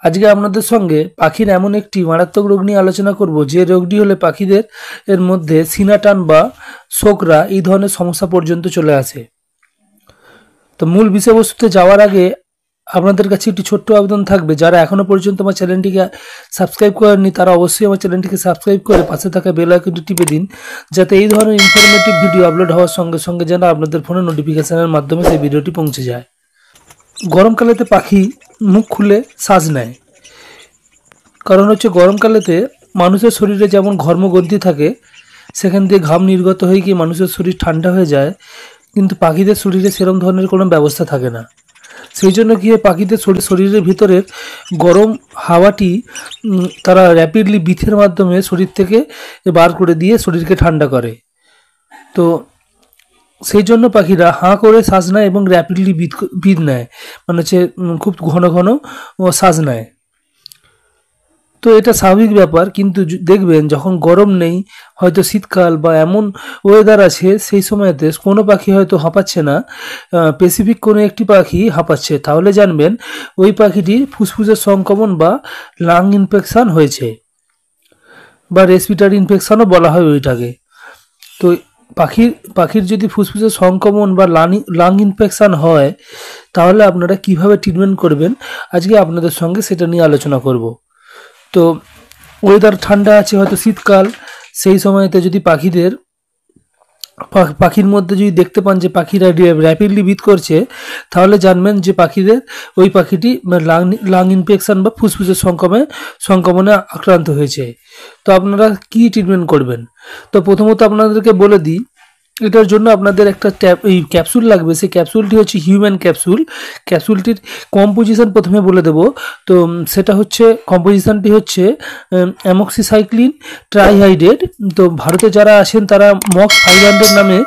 আজকে আপনাদের সঙ্গে পাখির এমন একটি মারাত্মক রোগ নিয়ে আলোচনা করব যে রোগটি হলে পাখিদের এর মধ্যে সিনা টান বা শোকরা এই ধরনের সমস্যা পর্যন্ত চলে আসে। তো মূল বিষয়বস্তুতে যাওয়ার আগে আপনাদের কাছে একটি ছোট্ট আবেদন থাকবে, যারা এখনো পর্যন্ত আমার চ্যানেলটিকে সাবস্ক্রাইব করেননি তারা অবশ্যই আমার চ্যানেলটিকে সাবস্ক্রাইব করে পাশে থাকা বেল আইকনটি টিপে দিন, যাতে এই ধরনের ইনফরমেটিভ ভিডিও আপলোড হওয়ার সঙ্গে সঙ্গে যেন আপনাদের ফোনে নোটিফিকেশনের মাধ্যমে সেই ভিডিওটি পৌঁছে যায়। গরমকালেতে পাখি মুখ খুলে শ্বাস নেয়, কারণ হচ্ছে গরমকালেতে মানুষের শরীরে যেমন ঘর্মগ্রন্থি থাকে, সেখান দিয়ে ঘাম নির্গত হয়ে গিয়ে মানুষের শরীর ঠান্ডা হয়ে যায়, কিন্তু পাখিদের শরীরে সেরকম ধরনের কোনো ব্যবস্থা থাকে না। সেই জন্য কি হয়, পাখিদের শরীরের ভিতরের গরম হাওয়াটি তারা র্যাপিডলি বিথের মাধ্যমে শরীর থেকে বার করে দিয়ে শরীরকে ঠান্ডা করে। তো সেই জন্য পাখিরা হাঁ করে শ্বাস নেয় এবং র্যাপিডলি বিথ নেয়, মানে হচ্ছে খুব ঘন ঘন শ্বাস নেয়। তো এটা স্বাভাবিক ব্যাপার, কিন্তু দেখবেন যখন গরম নেই, হয়তো শীতকাল বা এমন ওয়েদার আছে, সেই সময়তে কোনো পাখি হয়তো হাঁপাচ্ছে না, স্পেসিফিক কোনো একটি পাখি হাঁপাচ্ছে, তাহলে জানবেন ওই পাখিটির ফুসফুসের সংক্রমণ বা লাং ইনফেকশান হয়েছে, বা রেসপিরেটরি ইনফেকশানও বলা হয় ওইটাকে। তো পাখির যদি ফুসফুসের সংক্রমণ বা লাং ইনফেকশান হয়, তাহলে আপনারা কিভাবে ট্রিটমেন্ট করবেন আজকে আপনাদের সঙ্গে সেটা নিয়ে আলোচনা করব। তো ওয়েদার ঠান্ডা আছে, হয়তো শীতকাল, সেই সময়তে যদি পাখির মধ্যে যদি দেখতে পান যে পাখিরা র্যাপিডলি ব্রিথ করছে, তাহলে জানবেন যে ওই পাখিটি লাং ইনফেকশন বা ফুসফুসের সংক্রমণে আক্রান্ত হয়েছে। তো আপনারা কি ট্রিটমেন্ট করবেন? তো প্রথমত আপনাদেরকে বলে দিই, এটার জন্য আপনাদের একটা ক্যাপসুল লাগবে। সেই ক্যাপসুলটি হচ্ছে হিউম্যান ক্যাপসুল। ক্যাপসুলটির কম্পোজিশন প্রথমে বলে দেব। তো সেটা হচ্ছে, কম্পোজিশনটি হচ্ছে অ্যামক্সিসাইক্লিন ট্রাইহাইড্রেট। তো ভারতে যারা আছেন তারা মক্স 500 নামে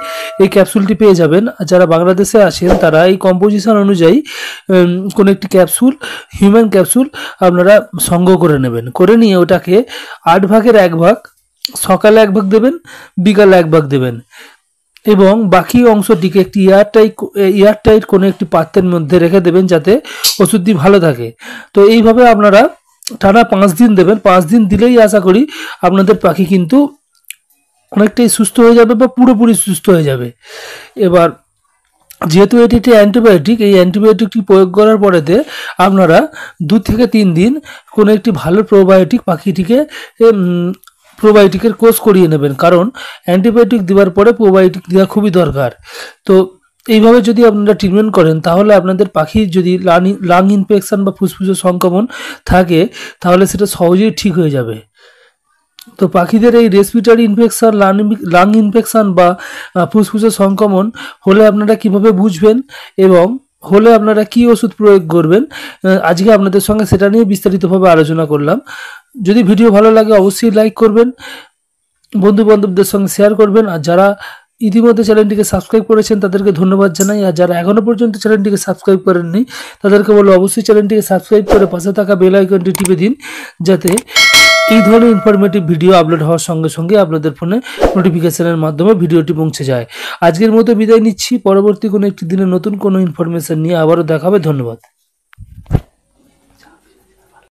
এই ক্যাপসুলটি পেয়ে যাবেন, আর যারা বাংলাদেশে আছেন তারা এই কম্পোজিশন অনুযায়ী কোনো একটি ক্যাপসুল, হিউম্যান ক্যাপসুল আপনারা সংগ্রহ করে নেবেন। করে নিয়ে ওটাকে 8 ভাগের 1 ভাগ সকালে 1 ভাগ দেবেন, বিকালে 1 ভাগ দেবেন, এবং বাকি অংশটিকে একটি এয়ারটাইট কোনো একটি পাত্রের মধ্যে রেখে দেবেন, যাতে ওষুধটি ভালো থাকে। তো এইভাবে আপনারা টানা 5 দিন দেবেন। 5 দিন দিলেই আশা করি আপনাদের পাখি কিন্তু অনেকটাই সুস্থ হয়ে যাবে বা পুরোপুরি সুস্থ হয়ে যাবে। এবার যেহেতু এটি একটি অ্যান্টিবায়োটিক, এই অ্যান্টিবায়োটিকটি প্রয়োগ করার পরেতে আপনারা 2 থেকে 3 দিন কোনো একটি ভালো প্রোবায়োটিকের কোর্স করিয়ে নেবেন, কারণ অ্যান্টিবায়োটিক দেওয়ার পরে প্রোবায়োটিক দেওয়া খুবই দরকার। তো এইভাবে যদি আপনারা ট্রিটমেন্ট করেন, তাহলে আপনাদের পাখির যদি লাং ইনফেকশন বা ফুসফুসের সংক্রমণ থাকে, তাহলে সেটা সহজেই ঠিক হয়ে যাবে। তো পাখিদের এই রেসপিরেটরি ইনফেকশন, লাং ইনফেকশন বা ফুসফুসের সংক্রমণ হলে আপনারা কিভাবে বুঝবেন এবং হলে আপনারা কি ওষুধ প্রয়োগ করবেন, আজকে আপনাদের সঙ্গে সেটা নিয়ে বিস্তারিতভাবে আলোচনা করলাম। যদি ভিডিও ভালো লাগে অবশ্যই লাইক করবেন, বন্ধু বান্ধবদের সঙ্গে শেয়ার করবেন, আর যারা ইতিমধ্যে চ্যানেলটিকে সাবস্ক্রাইব করেছেন তাদেরকে ধন্যবাদ জানাই, আর যারা এখনও পর্যন্ত চ্যানেলটিকে সাবস্ক্রাইব করেননি তাদেরকে বলবো অবশ্যই চ্যানেলটিকে সাবস্ক্রাইব করে পাশে থাকা বেল আইকনটি টিপে দিন, যাতে এই ধরনের ইনফরমেটিভ ভিডিও আপলোড হওয়ার সঙ্গে সঙ্গে আপনাদের ফোনে নোটিফিকেশনের মাধ্যমে ভিডিওটি পৌঁছে যায়। আজকের মতো বিদায় নিচ্ছি, পরবর্তী কোনো একটি দিনে নতুন কোনো ইনফরমেশন নিয়ে আবারও দেখা হবে। ধন্যবাদ।